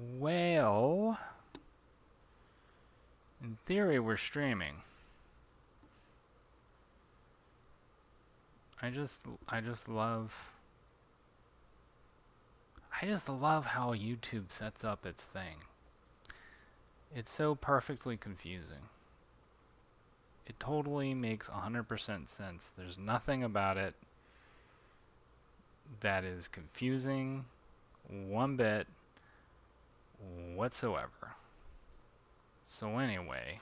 Well, in theory, we're streaming. I just, I just love, I just love how YouTube sets up its thing. It's so perfectly confusing. It totally makes 100% sense. There's nothing about it that is confusing one bit whatsoever. So anyway,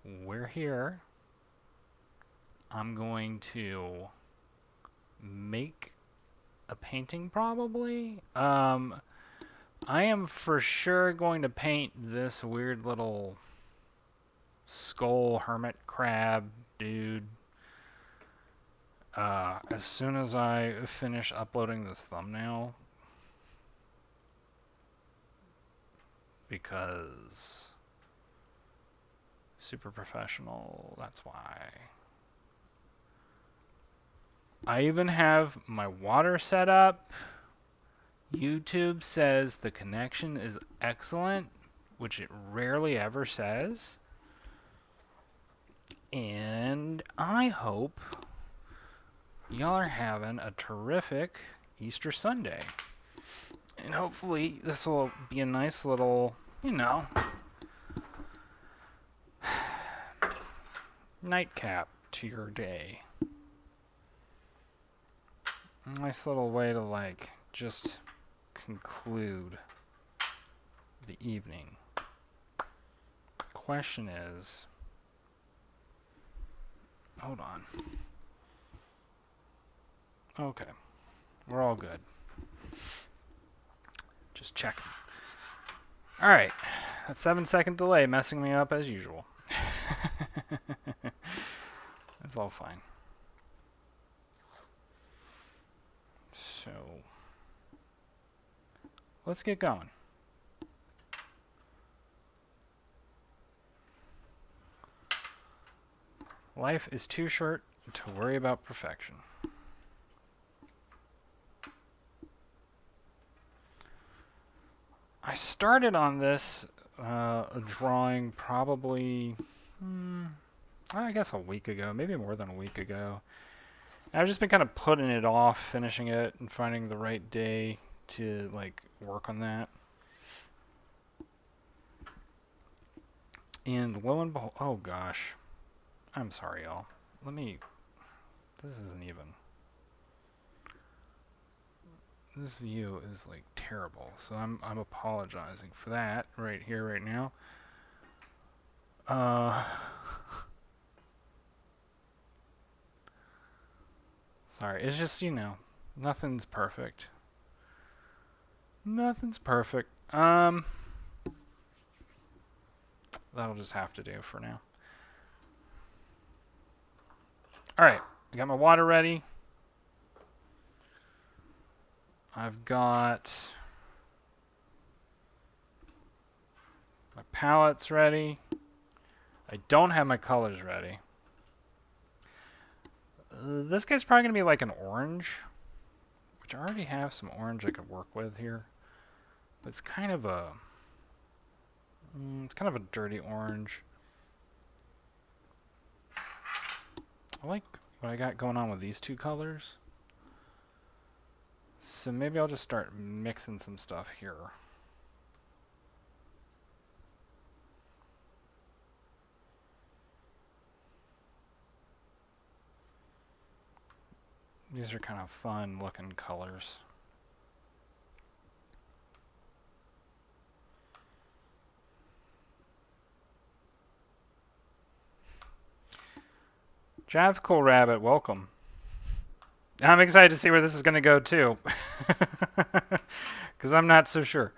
we're here. I'm going to make a painting probably. I am for sure going to paint this weird little skull hermit crab dude as soon as I finish uploading this thumbnail, because super professional, that's why. I even have my water set up. YouTube says the connection is excellent, which it rarely ever says. And I hope y'all are having a terrific Easter Sunday. And hopefully this will be a nice little, nightcap to your day. A nice little way to, just conclude the evening. Question is, hold on. Okay, we're all good. Just checking. All right, that 7-second delay messing me up as usual. It's all fine. So, let's get going. Life is too short to worry about perfection. I started on this drawing probably, I guess a week ago, maybe more than a week ago. And I've just been kind of putting it off, finishing it, and finding the right day to work on that. And lo and behold, oh gosh, I'm sorry, y'all. This isn't even. This view is terrible, so I'm apologizing for that right here, right now. Sorry, it's just nothing's perfect. Nothing's perfect. That'll just have to do for now. All right, I got my water ready. I've got my palettes ready. I don't have my colors ready. This guy's probably going to be like an orange, which I already have some orange I could work with here. But it's kind of a dirty orange. I like what I got going on with these two colors. So maybe I'll just start mixing some stuff here. These are kind of fun looking colors. Javcool Rabbit, welcome. I'm excited to see where this is going to go too. Because I'm not so sure.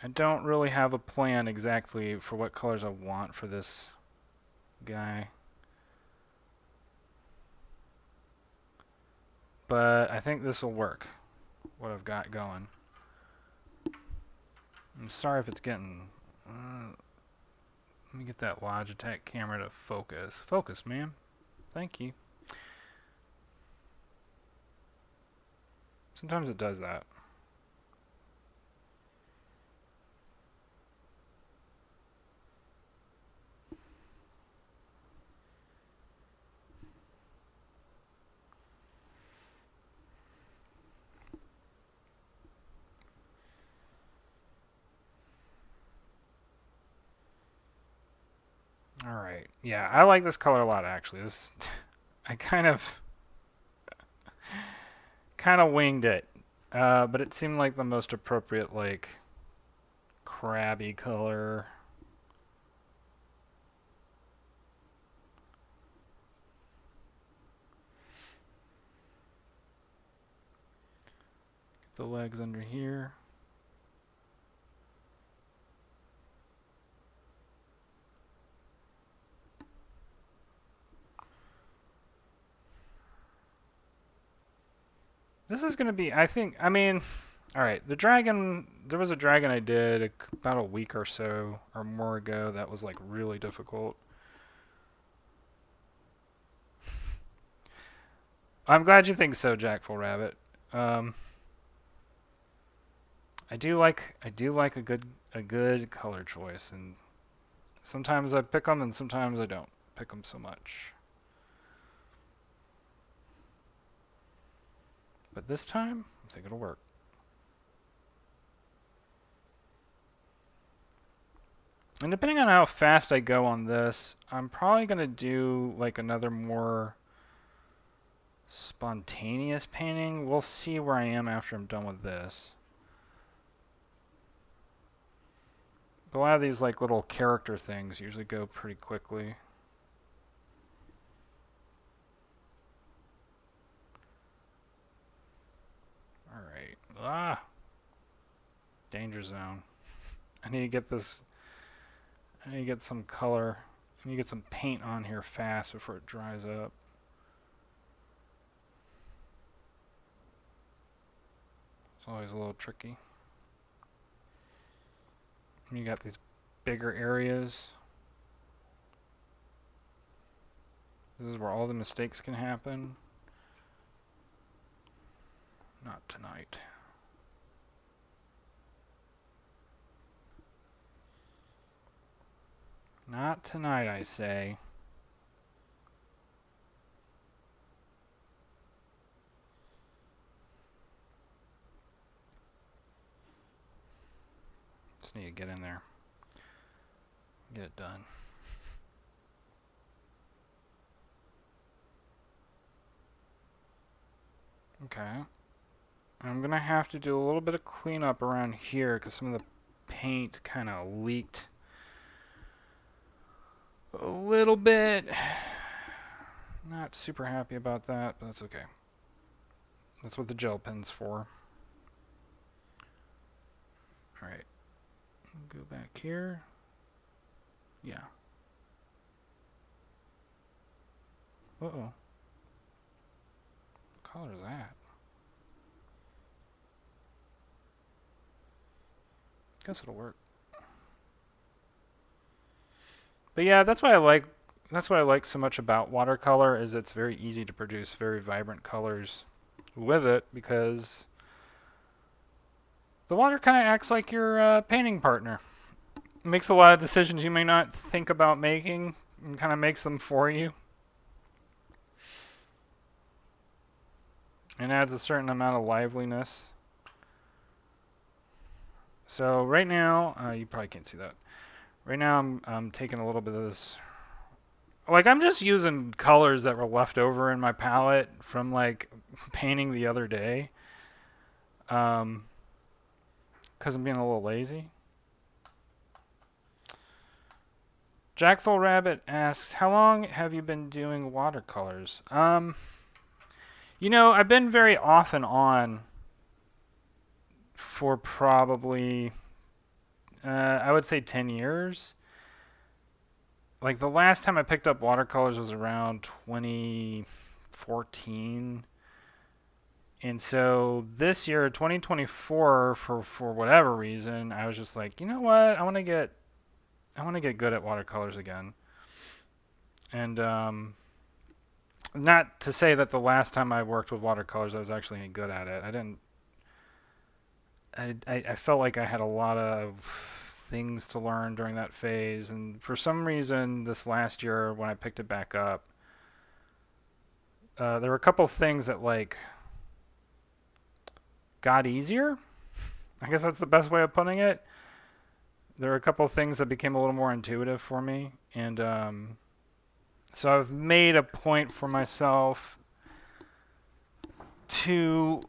I don't really have a plan exactly for what colors I want for this guy. But I think this will work, what I've got going. I'm sorry if it's getting... let me get that Logitech camera to focus. Focus, man. Thank you. Sometimes it does that. All right. Yeah, I like this color a lot actually. This I kind of winged it. But it seemed like the most appropriate like crabby color. Get the legs under here. This is going to be, I mean, all right, the dragon, there was a dragon I did about a week or so or more ago that was like really difficult. I'm glad you think so, Jackful Rabbit. Um, I do like a good color choice, and sometimes I pick them and sometimes I don't pick them so much. But this time, I think it'll work. And depending on how fast I go on this, I'm probably going to do like another more spontaneous painting. We'll see where I am after I'm done with this. But a lot of these like little character things usually go pretty quickly. Alright. Ah! Danger zone. I need to get this. I need to get some color. I need to get some paint on here fast before it dries up. It's always a little tricky. And you got these bigger areas. This is where all the mistakes can happen. Not tonight. Not tonight, I say. Just need to get in there. Get it done. Okay. I'm going to have to do a little bit of cleanup around here because some of the paint kind of leaked a little bit. Not super happy about that, but that's okay. That's what the gel pen's for. Alright. Go back here. Yeah. Uh-oh. What color is that? Guess it'll work. But yeah, that's what I like. That's what I like so much about watercolor is it's very easy to produce very vibrant colors with it because the water kind of acts like your painting partner. It makes a lot of decisions you may not think about making and kind of makes them for you. And adds a certain amount of liveliness. So right now, you probably can't see that. Right now I'm taking a little bit of this. Like I'm just using colors that were left over in my palette from like painting the other day. Because I'm being a little lazy. Jackful Rabbit asks, how long have you been doing watercolors? You know, I've been very off and on for probably, I would say 10 years. Like the last time I picked up watercolors was around 2014. And so this year, 2024, for whatever reason, I was just like, you know what? I want to get good at watercolors again. And not to say that the last time I worked with watercolors, I was actually any good at it. I didn't I felt like I had a lot of things to learn during that phase, and for some reason, this last year when I picked it back up, there were a couple things that like got easier. I guess that's the best way of putting it. There were a couple things that became a little more intuitive for me, and so I've made a point for myself to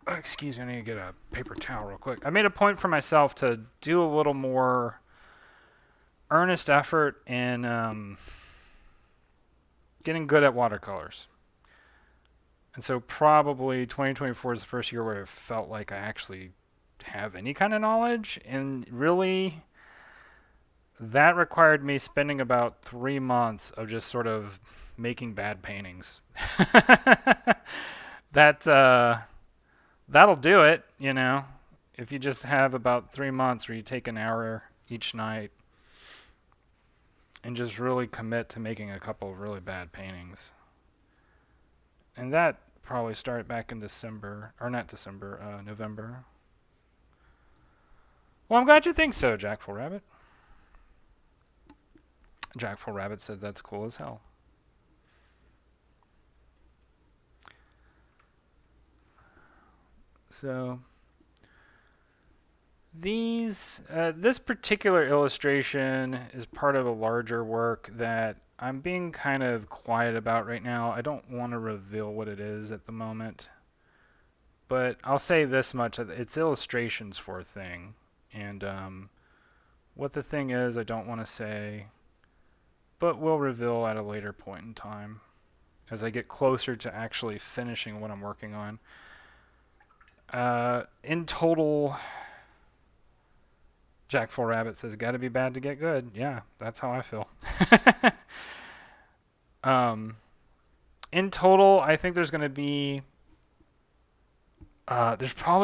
excuse me, I need to get a paper towel real quick. I made a point for myself to do a little more earnest effort in getting good at watercolors. And so probably 2024 is the first year where I felt like I actually have any kind of knowledge. And really, that required me spending about 3 months of just sort of making bad paintings. That'll do it, you know. If you just have about 3 months where you take an hour each night and just really commit to making a couple of really bad paintings. And that probably started back in November. Well, I'm glad you think so, Jackful Rabbit. Jackful Rabbit said that's cool as hell. So this particular illustration is part of a larger work that I'm being kind of quiet about right now. I don't want to reveal what it is at the moment, but I'll say this much: it's illustrations for a thing, and what the thing is, I don't want to say, but we'll reveal at a later point in time as I get closer to actually finishing what I'm working on. In total, Jackful Rabbit says, "Got to be bad to get good." Yeah, that's how I feel. In total, I think there's probably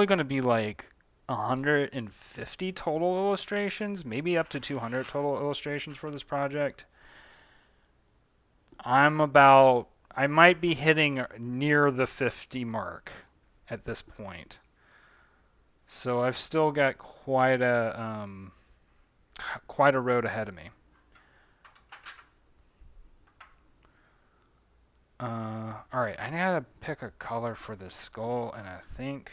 going to be like 150 total illustrations, maybe up to 200 total illustrations for this project. I might be hitting near the 50 mark at this point. So I've still got quite a road ahead of me. All right, I gotta pick a color for this skull, and I think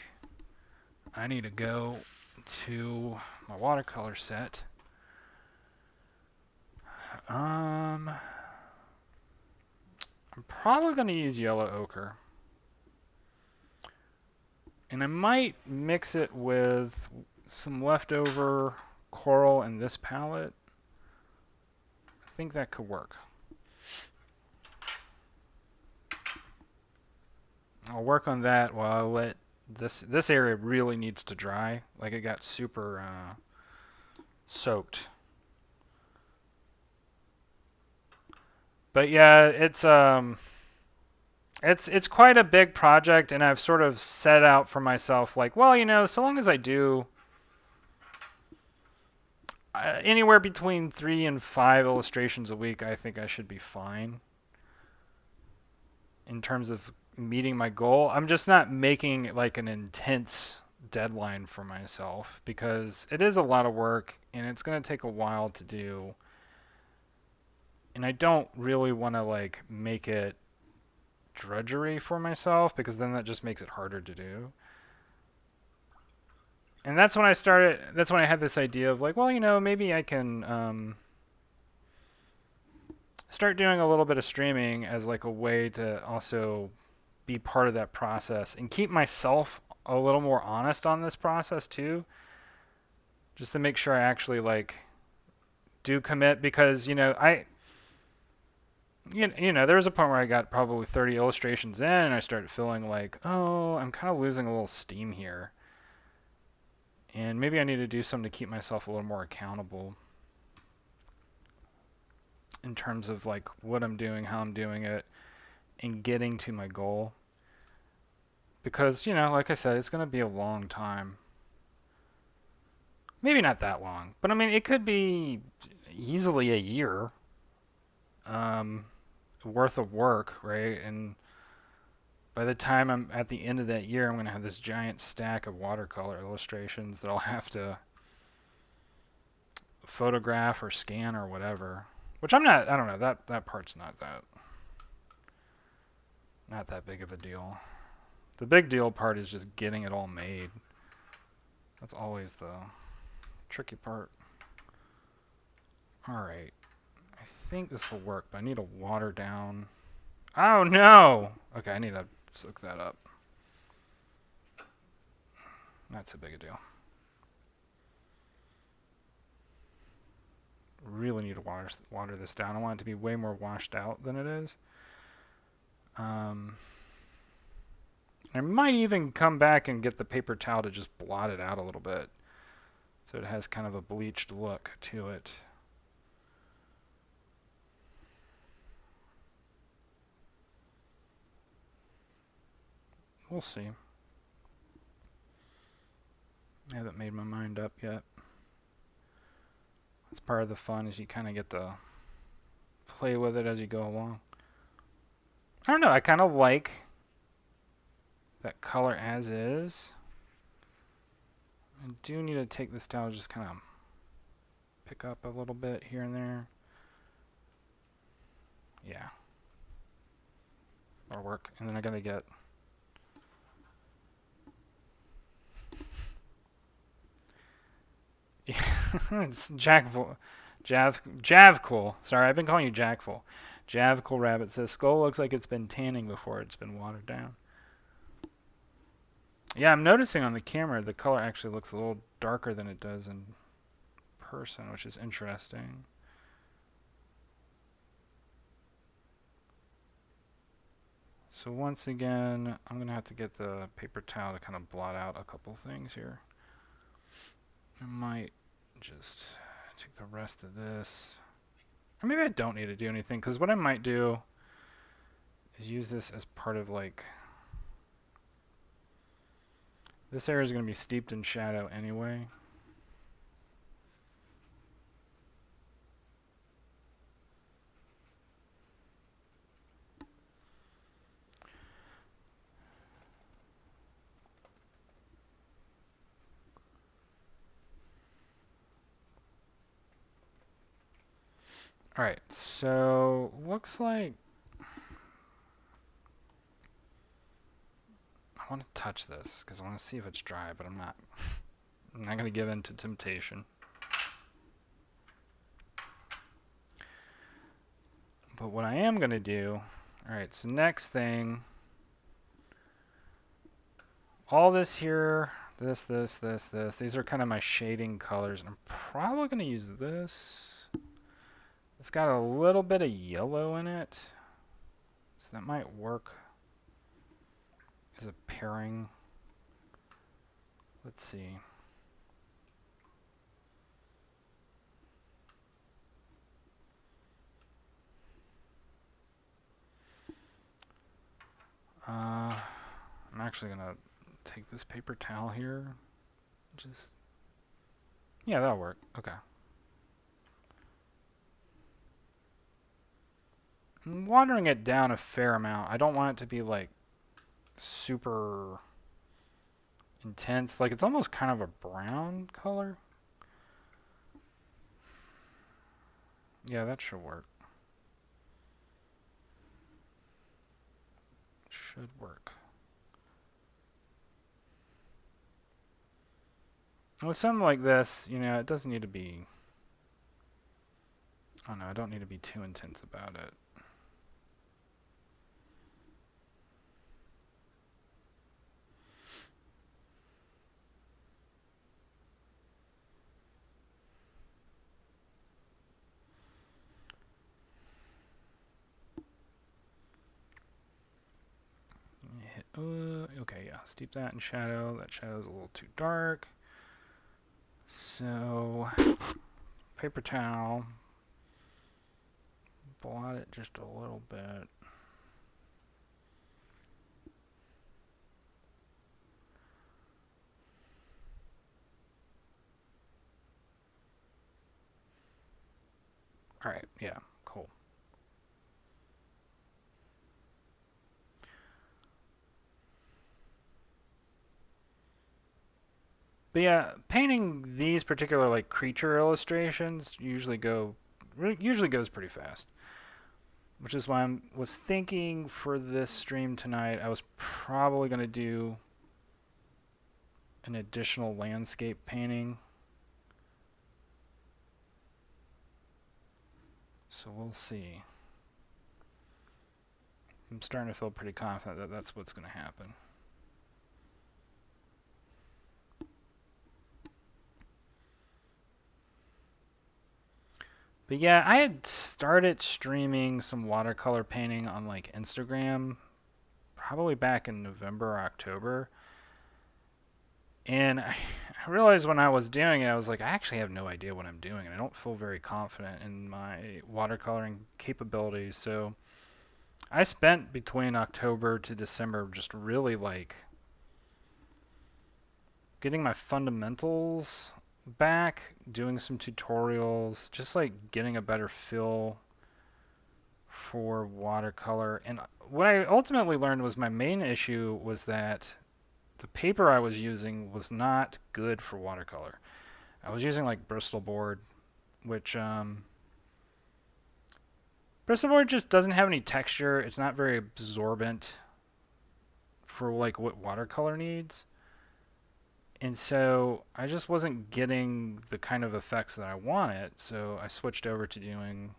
I need to go to my watercolor set. I'm probably gonna use yellow ochre. And I might mix it with some leftover coral in this palette. I think that could work. I'll work on that while I let this area really needs to dry. Like it got super soaked. But yeah, it's quite a big project, and I've sort of set out for myself like, well, you know, so long as I do anywhere between 3 and 5 illustrations a week, I think I should be fine in terms of meeting my goal. I'm just not making like an intense deadline for myself because it is a lot of work and it's going to take a while to do. And I don't really want to like make it drudgery for myself because then that just makes it harder to do. And that's when I had this idea of like, well, you know, maybe I can start doing a little bit of streaming as like a way to also be part of that process and keep myself a little more honest on this process too, just to make sure I actually like do commit. Because you know there was a point where I got probably 30 illustrations in and I started feeling like, oh, I'm kind of losing a little steam here. And maybe I need to do something to keep myself a little more accountable in terms of like what I'm doing, how I'm doing it, and getting to my goal. Because, you know, like I said, it's going to be a long time. Maybe not that long, but I mean, it could be easily a year worth of work, right? And by the time I'm at the end of that year, I'm going to have this giant stack of watercolor illustrations that I'll have to photograph or scan or whatever. Which I don't know, that part's not that big of a deal. The big deal part is just getting it all made. That's always the tricky part. Alright. I think this will work, but I need to water down. Oh no! Okay, I need to look that up. Not too big a deal. Really need to water this down. I want it to be way more washed out than it is. I might even come back and get the paper towel to just blot it out a little bit, so it has kind of a bleached look to it. We'll see. I haven't made my mind up yet. That's part of the fun, is you kind of get to play with it as you go along. I don't know, I kind of like that color as is. I do need to take this down, just kind of pick up a little bit here and there. Yeah. That'll work. And then I'm going to get... it's Javcool. Sorry, I've been calling you Jackful. Javcool Rabbit says, skull looks like it's been tanning before it's been watered down. Yeah, I'm noticing on the camera the color actually looks a little darker than it does in person, which is interesting. So once again, I'm going to have to get the paper towel to kind of blot out a couple things here. I might just take the rest of this. Or maybe I don't need to do anything, because what I might do is use this as part of, like... This area is going to be steeped in shadow anyway. Alright, so looks like I want to touch this because I want to see if it's dry, but I'm not. I'm not going to give in to temptation. But what I am going to do, alright, so next thing, all this here, this, these are kind of my shading colors, and I'm probably going to use this. It's got a little bit of yellow in it, so that might work as a pairing. Let's see. I'm actually going to take this paper towel here. Just, yeah, that'll work. Okay. I'm watering it down a fair amount. I don't want it to be like super intense. Like it's almost kind of a brown color. Yeah, that should work. Should work. With something like this, you know, it doesn't need to be... Oh no, I don't need to be too intense about it. Okay, yeah, steep that in shadow. That shadow's a little too dark. So, paper towel. Blot it just a little bit. Alright, yeah, cool. But yeah, painting these particular like creature illustrations usually goes pretty fast. Which is why I was thinking for this stream tonight, I was probably going to do an additional landscape painting. So we'll see. I'm starting to feel pretty confident that that's what's going to happen. But yeah, I had started streaming some watercolor painting on like Instagram probably back in November or October. And I realized when I was doing it, I was like, I actually have no idea what I'm doing, and I don't feel very confident in my watercoloring capabilities. So I spent between October to December just really like getting my fundamentals back, doing some tutorials, just like getting a better feel for watercolor. And what I ultimately learned was my main issue was that the paper I was using was not good for watercolor. I was using like Bristol board, which Bristol board just doesn't have any texture. It's not very absorbent for like what watercolor needs. And so I just wasn't getting the kind of effects that I wanted. So I switched over to doing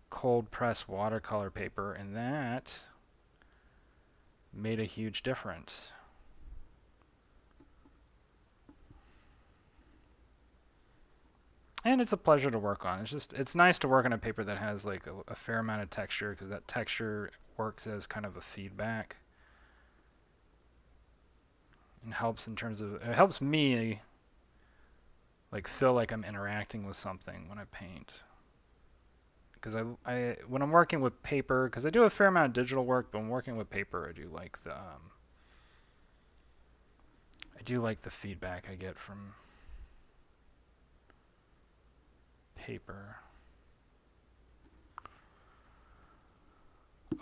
cold press watercolor paper, and that made a huge difference. And it's a pleasure to work on. It's nice to work on a paper that has like a fair amount of texture, because that texture works as kind of a feedback and helps in terms of, it helps me like feel like I'm interacting with something when I paint. Because I when I'm working with paper, because I do a fair amount of digital work, but when working with paper, I do like the feedback I get from paper.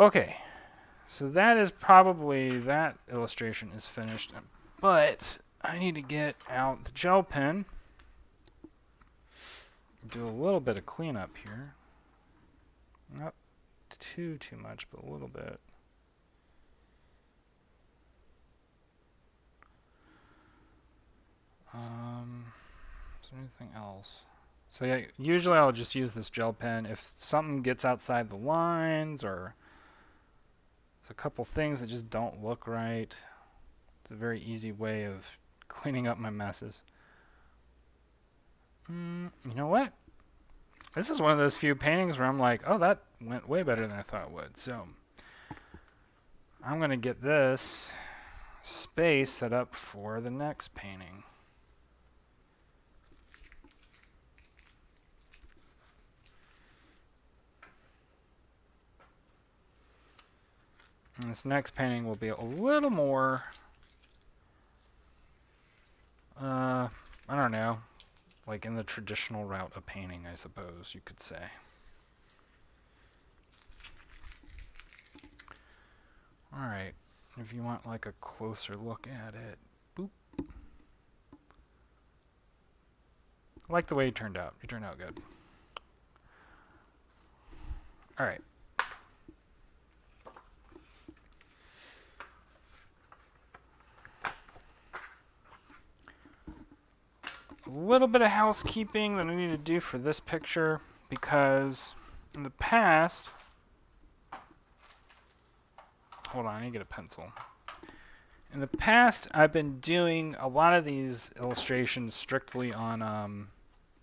Okay, so that illustration is finished, but I need to get out the gel pen, do a little bit of cleanup here. Not too much, but a little bit. Is there anything else? So yeah, usually I'll just use this gel pen if something gets outside the lines, or there's a couple things that just don't look right. It's a very easy way of cleaning up my messes. You know what? This is one of those few paintings where I'm like, oh, that went way better than I thought it would. So I'm going to get this space set up for the next painting. And this next painting will be a little more, I don't know, like in the traditional route of painting, I suppose you could say. Alright, if you want like a closer look at it, boop. I like the way it turned out. It turned out good. Alright. A little bit of housekeeping that I need to do for this picture, because in the past, hold on, I need to get a pencil. In the past, I've been doing a lot of these illustrations strictly on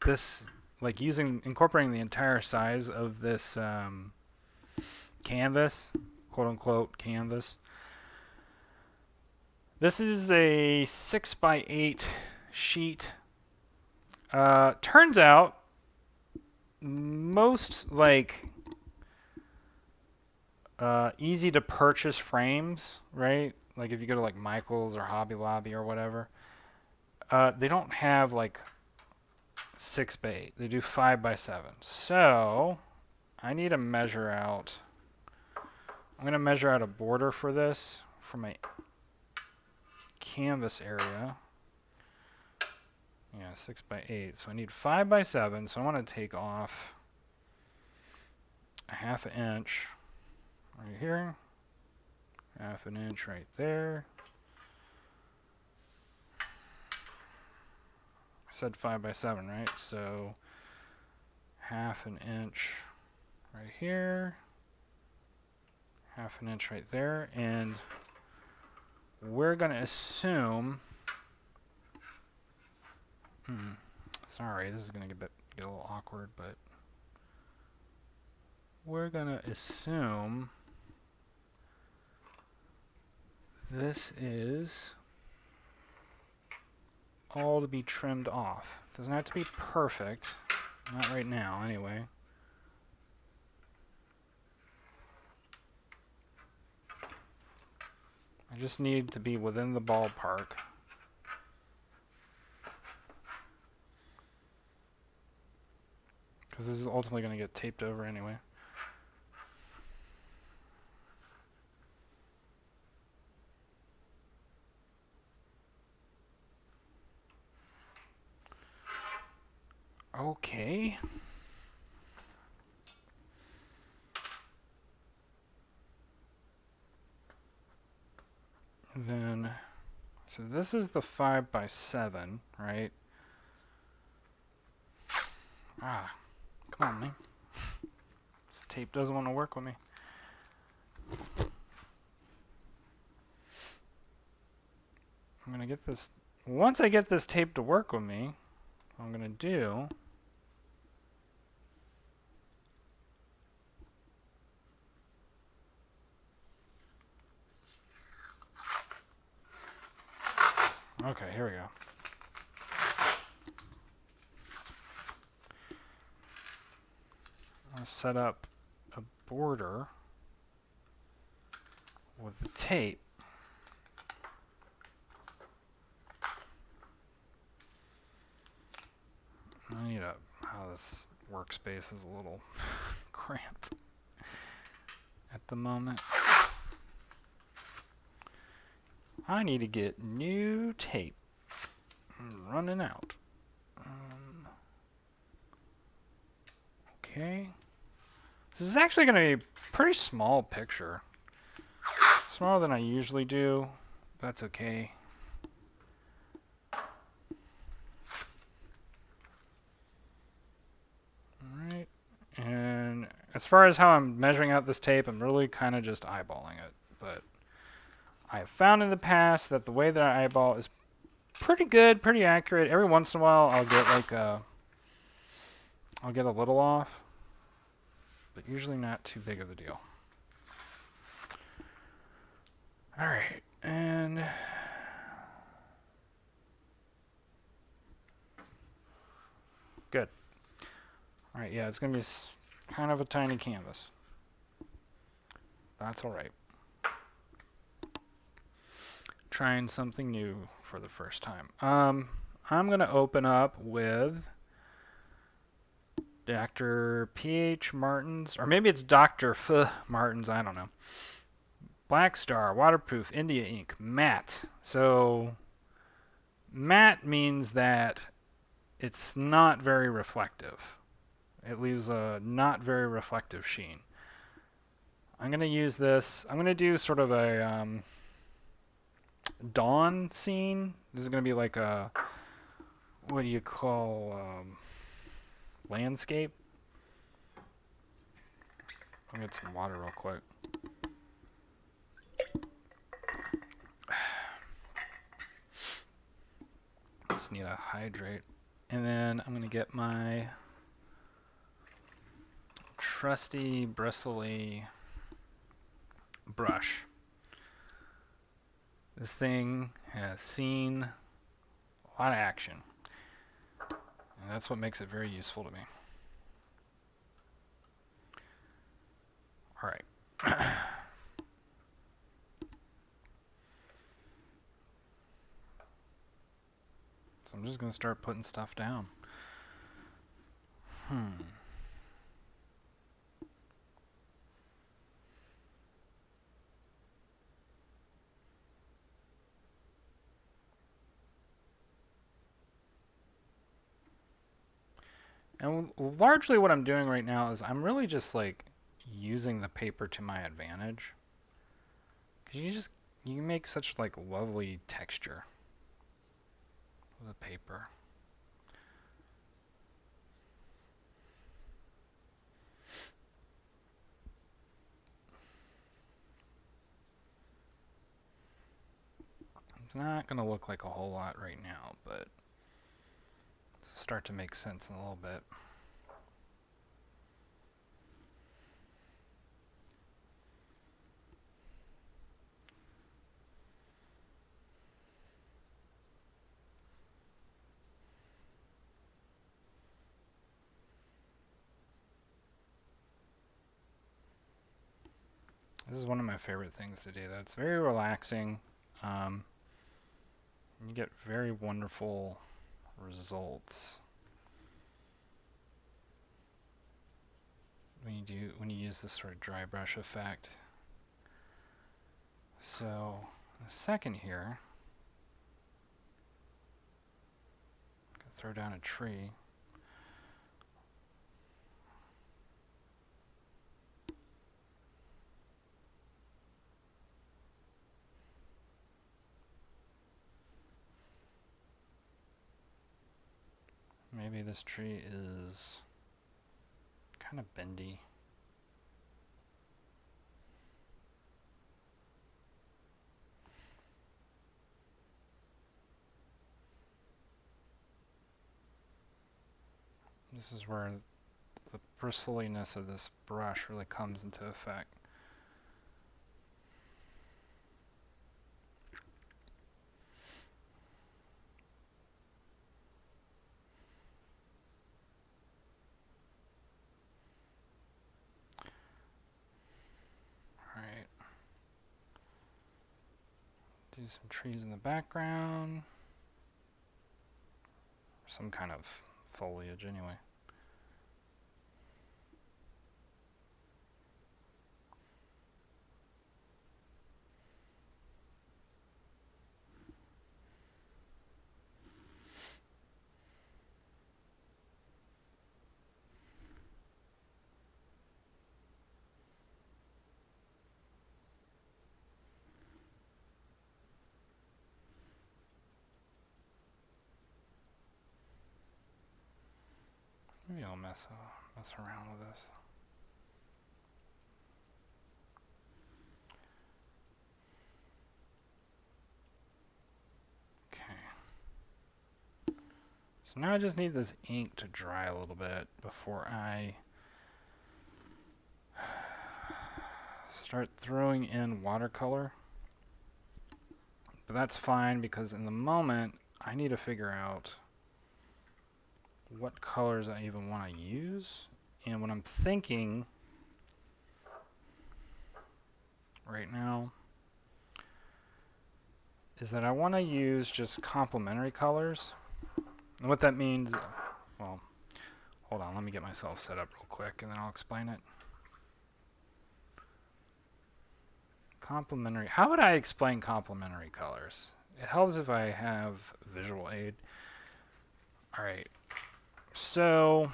this, like incorporating the entire size of this canvas, quote unquote canvas. This is a 6x8 sheet. Turns out most like easy to purchase frames, right? Like if you go to like Michael's or Hobby Lobby or whatever, they don't have like 6x8. They do 5x7. So I need to measure out. I'm going to measure out a border for this for my canvas area. Yeah, 6 by 8. So I need 5 by 7. So I want to take off a half an inch right here, half an inch right there. I said 5 by 7, right? So half an inch right here, half an inch right there, and we're going to assume. Sorry, this is going to get a little awkward, but we're going to assume this is all to be trimmed off. Doesn't have to be perfect. Not right now, anyway. I just need to be within the ballpark. Because this is ultimately going to get taped over anyway. Okay. Then, so this is the 5 by 7, right? Ah, come on, man. This tape doesn't want to work with me. I'm going to get this. Once I get this tape to work with me, what I'm going to do. Okay, here we go. I'll set up a border with the tape. I need how this workspace is a little cramped at the moment. I need to get new tape. I'm running out. Okay. This is actually going to be a pretty small picture. Smaller than I usually do. That's okay. Alright. And as far as how I'm measuring out this tape, I'm really kind of just eyeballing it. But I have found in the past that the way that I eyeball is pretty good, pretty accurate. Every once in a while I'll get like I'll get a little off, but usually not too big of a deal. Alright, and good. Alright, yeah, it's going to be kind of a tiny canvas. That's alright. Trying something new for the first time. I'm going to open up with Dr. P.H. Martin's, or maybe it's Dr. F. Martin's, I don't know. Black Star, waterproof, India ink, matte. So, matte means that it's not very reflective. It leaves a not very reflective sheen. I'm going to use this. I'm going to do sort of a dawn scene. This is going to be like a, what do you call, landscape? I'll get some water real quick. Just need to hydrate. And then I'm going to get my trusty, bristly brush. This thing has seen a lot of action. And that's what makes it very useful to me. All right. So I'm just going to start putting stuff down. And largely what I'm doing right now is I'm really just like using the paper to my advantage. Because you can make such like lovely texture with the paper. It's not going to look like a whole lot right now, but it'll start to make sense in a little bit. This is one of my favorite things to do. That's very relaxing. You get very wonderful results when you use this sort of dry brush effect. So, in a second here, I'm gonna throw down a tree. Maybe this tree is kind of bendy. This is where the bristliness of this brush really comes into effect. Alright. Do some trees in the background. Some kind of foliage anyway. Maybe I'll mess around with this. Okay. So now I just need this ink to dry a little bit before I start throwing in watercolor. But that's fine because in the moment I need to figure out what colors I even want to use. And what I'm thinking right now is that I want to use just complementary colors. And what that means, well, hold on, let me get myself set up real quick and then I'll explain it. Complementary, how would I explain complementary colors? It helps if I have visual aid. Alright, so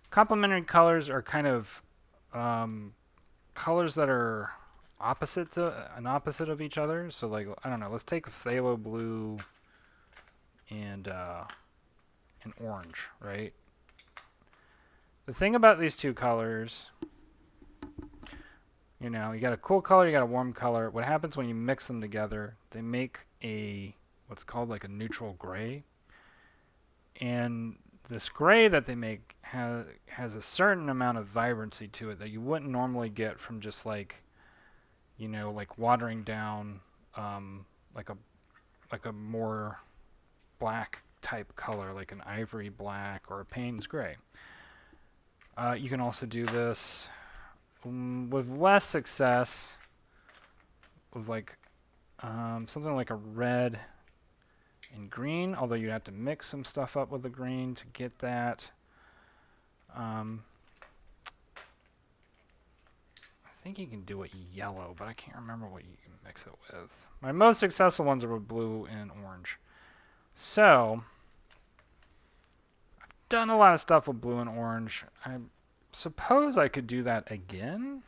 complementary colors are kind of colors that are an opposite of each other. So like, I don't know, let's take phthalo blue and orange, right? The thing about these two colors, you know, you got a cool color, you got a warm color. What happens when you mix them together, they make what's called like a neutral gray. And this gray that they make has a certain amount of vibrancy to it that you wouldn't normally get from just like, you know, like watering down like a more black type color, like an ivory black or a Payne's gray. You can also do this with less success with like something like a red and green, although you'd have to mix some stuff up with the green to get that. I think you can do it yellow, but I can't remember what you can mix it with. My most successful ones are with blue and orange. So done a lot of stuff with blue and orange. I suppose I could do that again.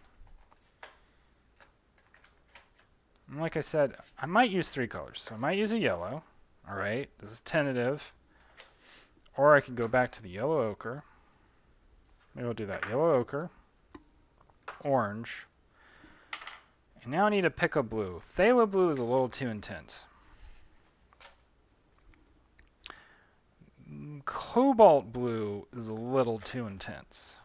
And like I said, I might use 3 colors. So I might use a yellow. All right, this is tentative. Or I could go back to the yellow ochre. Maybe I'll do that. Yellow ochre, orange. And now I need to pick a blue. Phthalo blue is a little too intense. Cobalt blue is a little too intense.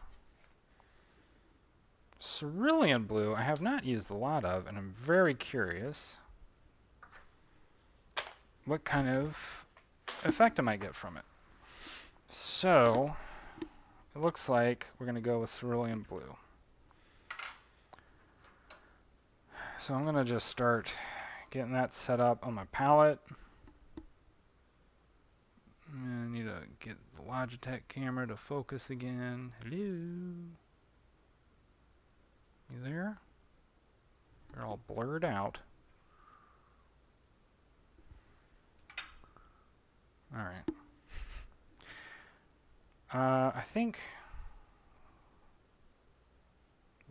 Cerulean blue I have not used a lot of, and I'm very curious what kind of effect I might get from it. So it looks like we're going to go with cerulean blue. So I'm going to just start getting that set up on my palette. I need to get the Logitech camera to focus again. Hello? You there? They're all blurred out. Alright. I think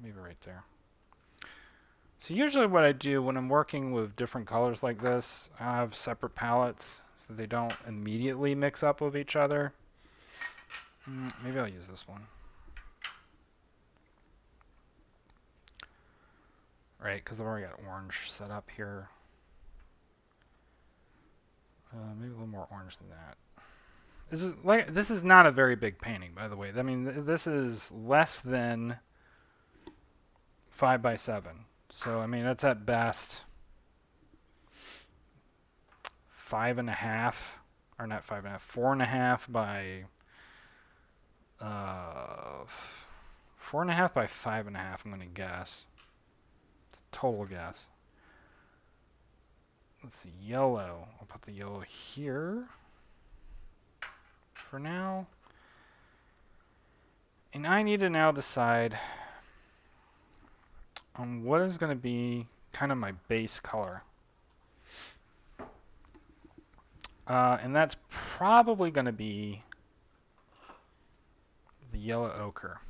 maybe right there. So usually what I do when I'm working with different colors like this, I have separate palettes so they don't immediately mix up with each other. Maybe I'll use this one. Right, because I've already got orange set up here. Maybe a little more orange than that. This is not a very big painting, by the way. I mean, this is less than 5 by 7. So I mean, that's at best 5.5, or not 5.5, 4.5 by 4.5 by 5.5. I'm gonna guess. It's a total guess. Let's see, yellow. I'll put the yellow here for now. And I need to now decide on what is going to be kind of my base color. And that's probably going to be the yellow ochre.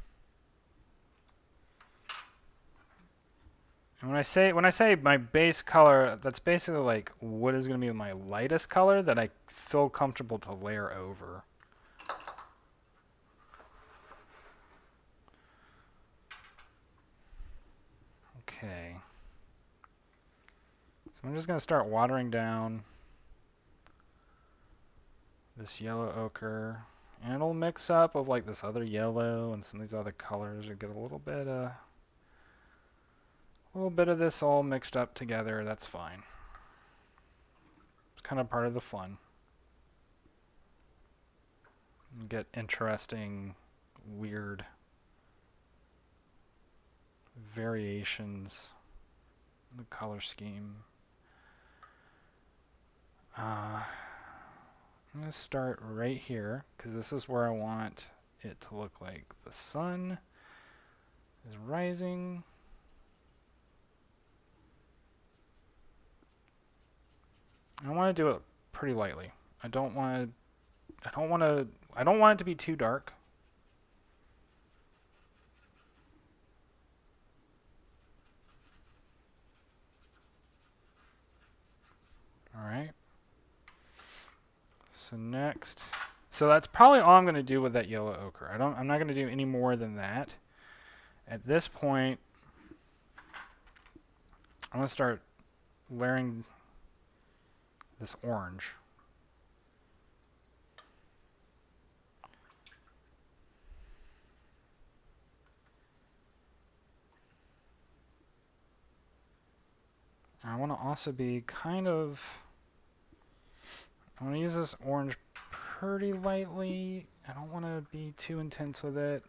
And when I say my base color, that's basically like what is going to be my lightest color that I feel comfortable to layer over. Okay. So I'm just going to start watering down this yellow ochre. And it'll mix up with like this other yellow and some of these other colors. You get a little bit of this all mixed up together. That's fine. It's kind of part of the fun. You get interesting, weird variations in the color scheme. I'm going to start right here because this is where I want it to look like the sun is rising. I want to do it pretty lightly. I don't want it to be too dark. All right. So next, so that's probably all I'm going to do with that yellow ochre. I'm not going to do any more than that. At this point, I'm going to start layering this orange. I want to also be kind of, I want to use this orange pretty lightly. I don't want to be too intense with it.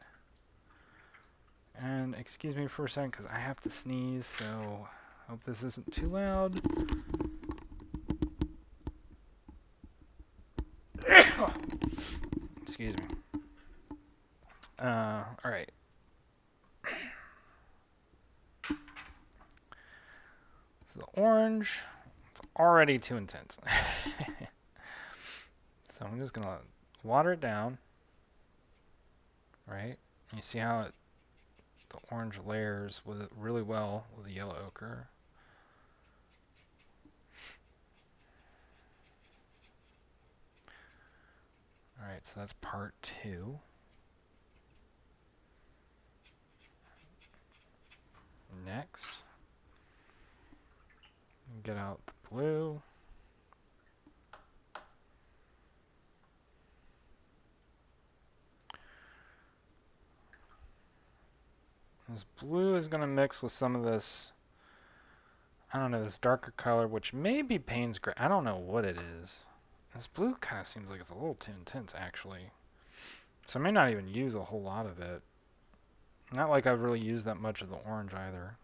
And excuse me for a second because I have to sneeze, so I hope this isn't too loud. Excuse me. All right. So the orange, it's already too intense. So I'm just going to water it down. right? And you see how the orange layers with it really well with the yellow ochre. Alright, so that's part 2. Next, get out the blue. This blue is going to mix with some of this, I don't know, this darker color, which may be Payne's Gray. I don't know what it is. This blue kind of seems like it's a little too intense, actually. So I may not even use a whole lot of it. Not like I've really used that much of the orange either.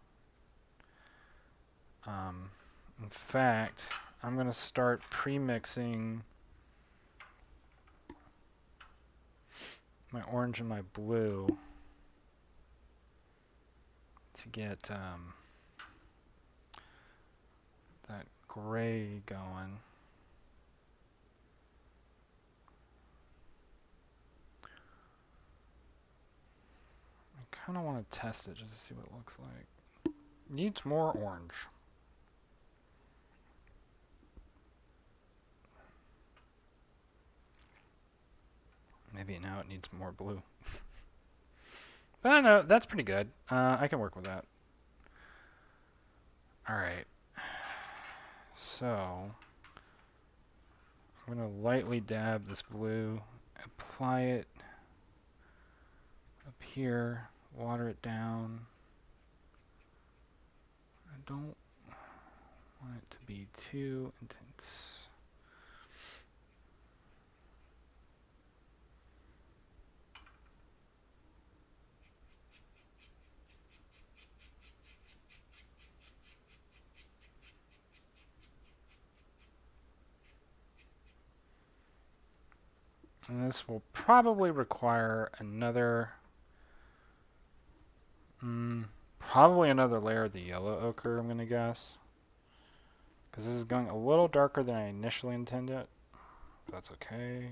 In fact, I'm going to start pre-mixing my orange and my blue to get that gray going. I kind of want to test it just to see what it looks like. Needs more orange. Maybe now it needs more blue. But I don't know, that's pretty good. I can work with that. Alright. So, I'm going to lightly dab this blue, apply it up here, water it down. I don't want it to be too intense. And this will probably require another, probably another layer of the yellow ochre, I'm going to guess. Because this is going a little darker than I initially intended. That's okay.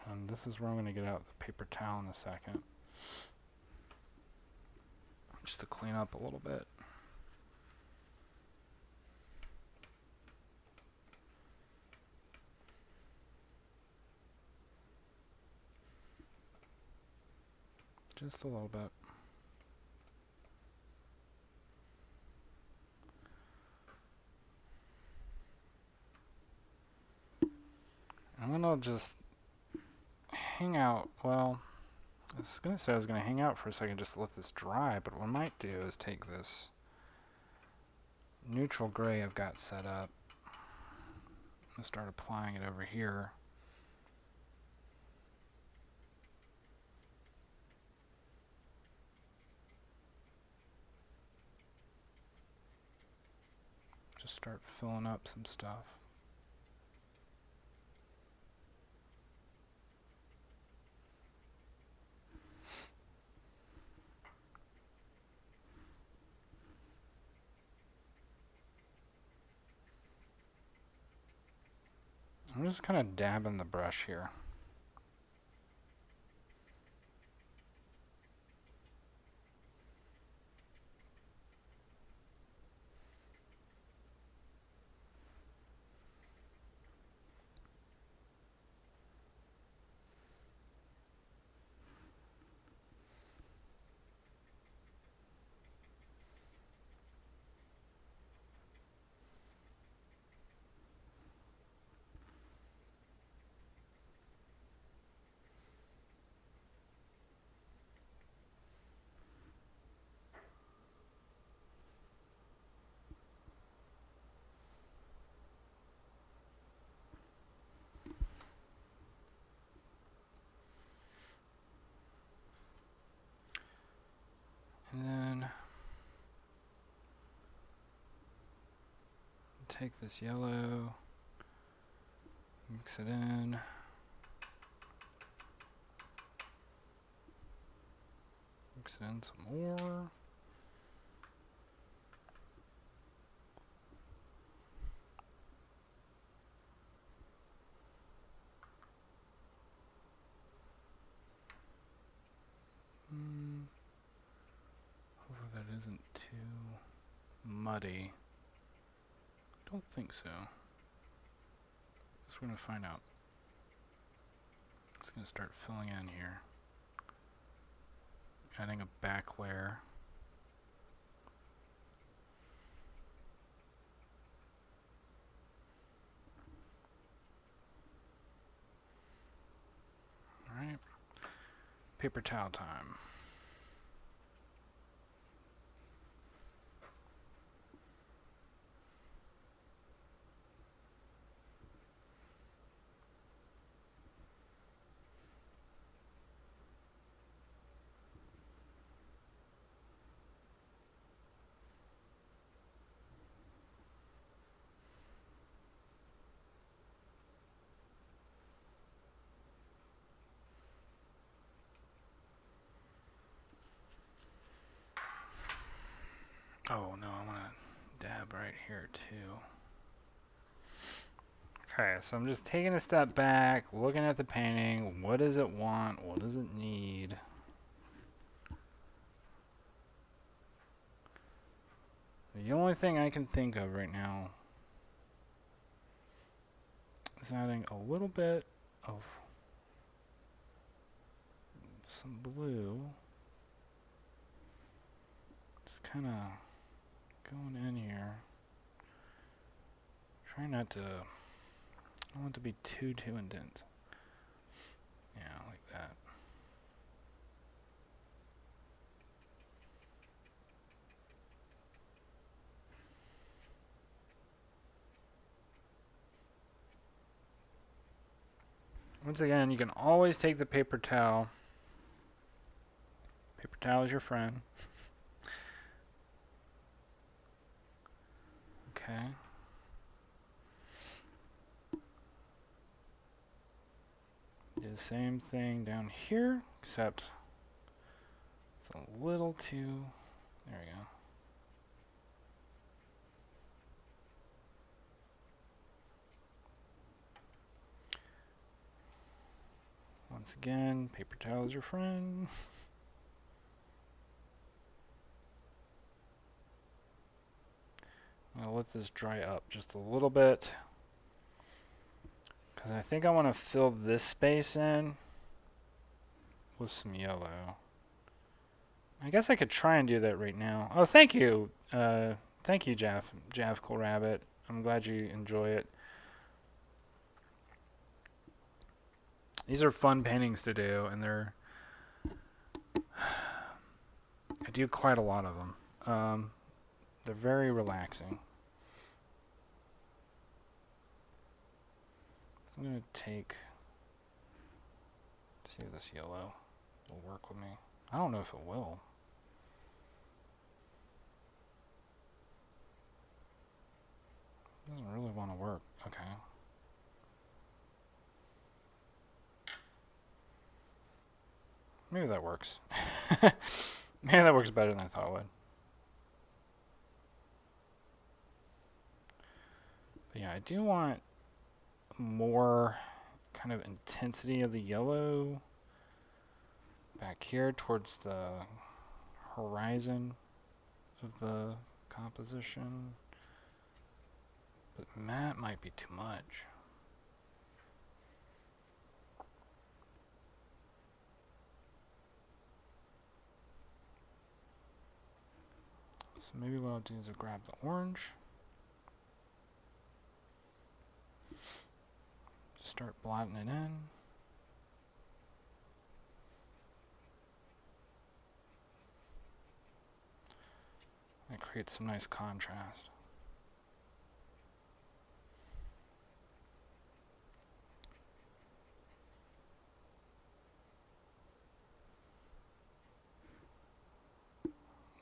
And this is where I'm going to get out the paper towel in a second. Just to clean up a little bit. Just a little bit. I'm going to just hang out. Well, I was going to say I was going to hang out for a second just to let this dry, but what I might do is take this neutral gray I've got set up and start applying it over here. Just start filling up some stuff. I'm just kind of dabbing the brush here. And then take this yellow, Mix it in. Mix in some more. Hopefully that isn't too muddy. Don't think so. Just gonna find out. Just gonna start filling in here. Adding a back layer. Alright. Paper towel time. Oh no, I'm gonna dab right here too. Okay, so I'm just taking a step back, looking at the painting. What does it want? What does it need? The only thing I can think of right now is adding a little bit of some blue. Just kind of going in here. Try not to, I don't want it to be too indent. Yeah, like that. Once again, you can always take the paper towel. Paper towel is your friend. Okay. Do the same thing down here, except it's a little too, there we go. Once again, paper towel is your friend. I'm gonna let this dry up just a little bit, because I think I want to fill this space in with some yellow. I guess I could try and do that right now. Oh, thank you. Thank you, Jav Cool Rabbit. I'm glad you enjoy it. These are fun paintings to do, and I do quite a lot of them. They're very relaxing. I'm going to see if this yellow will work with me. I don't know if it will. It doesn't really want to work. Okay. Maybe that works. Maybe that works better than I thought it would. But yeah, I do want more kind of intensity of the yellow back here towards the horizon of the composition. But matte might be too much. So maybe what I'll do is I'll grab the orange. Start blotting it in. That creates some nice contrast.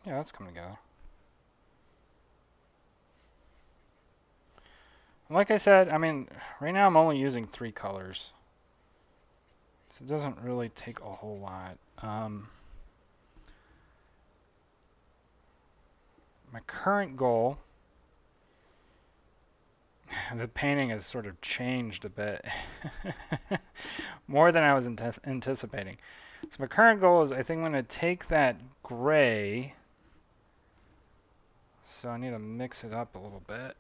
Yeah, that's coming together. Like I said, I mean, right now I'm only using 3 colors. So it doesn't really take a whole lot. My current goal, the painting has sort of changed a bit. More than I was anticipating. So my current goal is I think I'm going to take that gray. So I need to mix it up a little bit.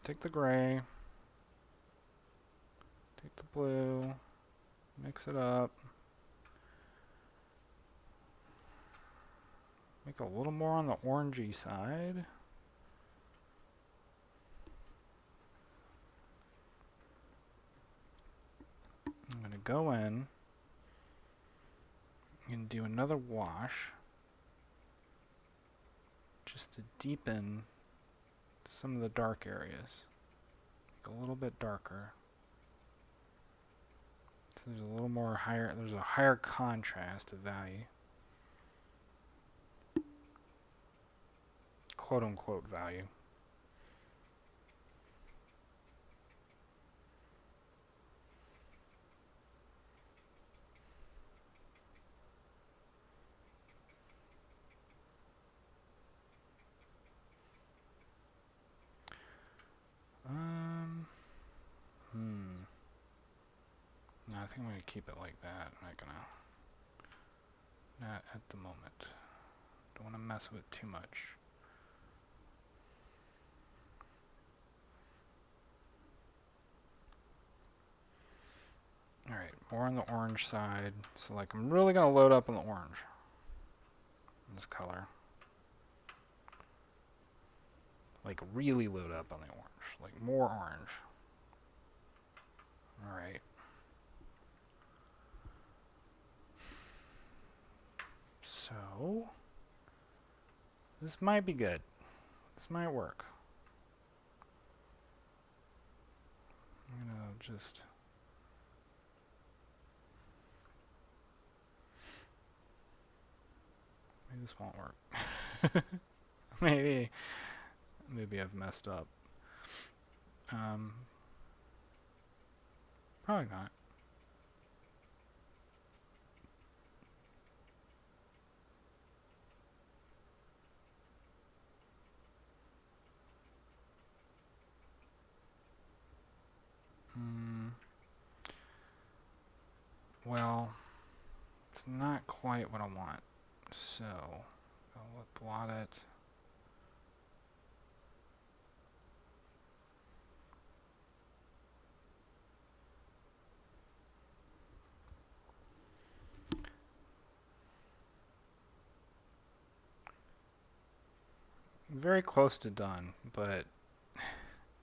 Take the gray. Take the blue. Mix it up. Make it a little more on the orangey side. I'm going to go in and do another wash just to deepen some of the dark areas. Make it a little bit darker. So there's a little more higher, there's a higher contrast of value. Quote unquote value. No, I think I'm gonna keep it like that. I'm not at the moment. Don't want to mess with it too much. Alright, more on the orange side. So like I'm really gonna load up on the orange. In this color. Like really load up on the orange. Like more orange. Alright. So this might be good. This might work. I'm gonna just maybe this won't work. Maybe I've messed up. Probably not. Well, it's not quite what I want. So, I'll blot it. Very close to done, but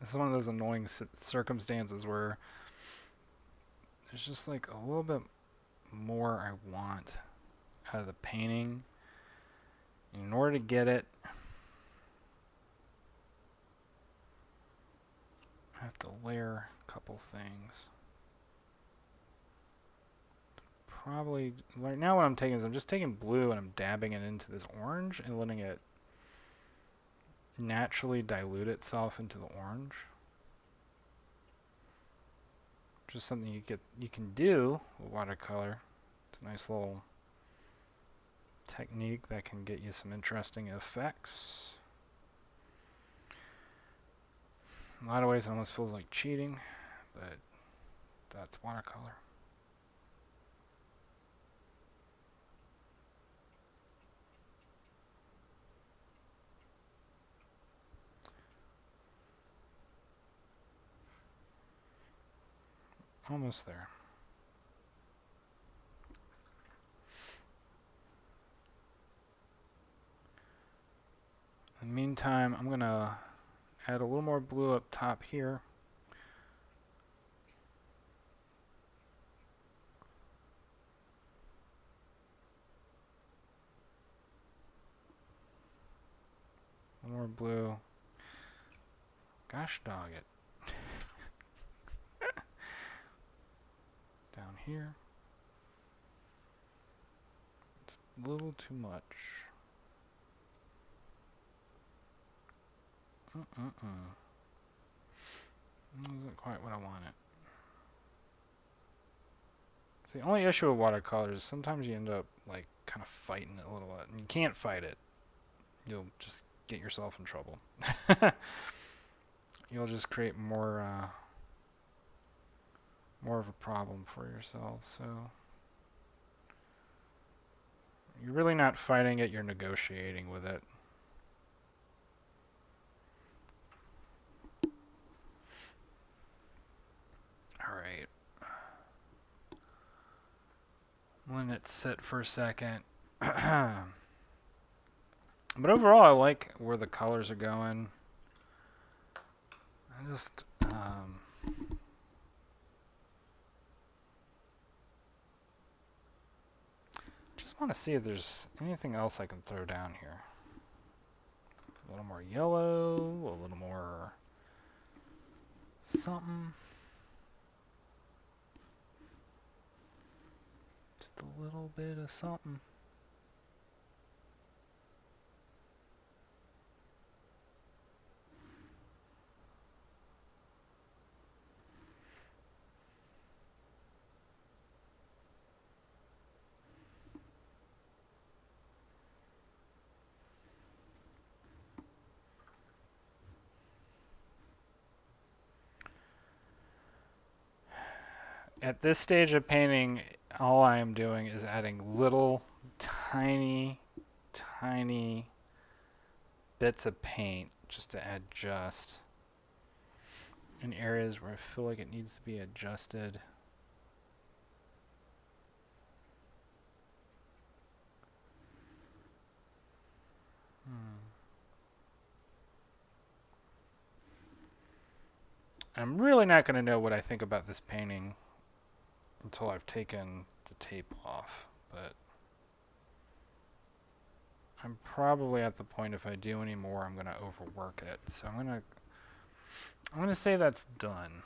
this is one of those annoying circumstances where there's just like a little bit more I want out of the painting. In order to get it, I have to layer a couple things. Probably, right now what I'm taking is I'm just taking blue and I'm dabbing it into this orange and letting it naturally dilute itself into the orange. Just something you can do with watercolor. It's a nice little technique that can get you some interesting effects. In a lot of ways it almost feels like cheating, but that's watercolor. Almost there. In the meantime, I'm going to add a little more blue up top here. One more blue. Gosh dog it. Down here. It's a little too much. That wasn't quite what I wanted. The only issue with watercolors is sometimes you end up like kind of fighting it a little bit. And you can't fight it. You'll just get yourself in trouble. You'll just create more of a problem for yourself. So you're really not fighting it, you're negotiating with it. Alright. Let it sit for a second. But overall, I like where the colors are going. I just want to see if there's anything else I can throw down here. A little more yellow, a little more something. Just a little bit of something. At this stage of painting, all I am doing is adding little tiny bits of paint just to adjust in areas where I feel like it needs to be adjusted. I'm really not going to know what I think about this painting until I've taken the tape off, but I'm probably at the point if I do any more, I'm going to overwork it. So I'm going to say that's done.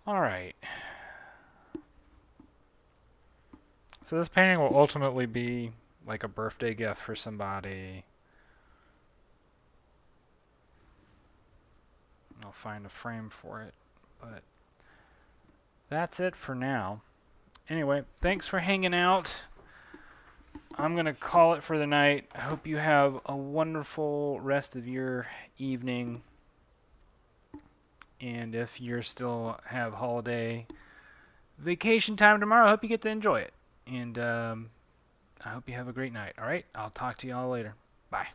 All right. So this painting will ultimately be like a birthday gift for somebody. I'll find a frame for it, but that's it for now. Anyway, thanks for hanging out. I'm going to call it for the night. I hope you have a wonderful rest of your evening. And if you're still have holiday vacation time tomorrow, I hope you get to enjoy it. And I hope you have a great night. All right? I'll talk to you all later. Bye.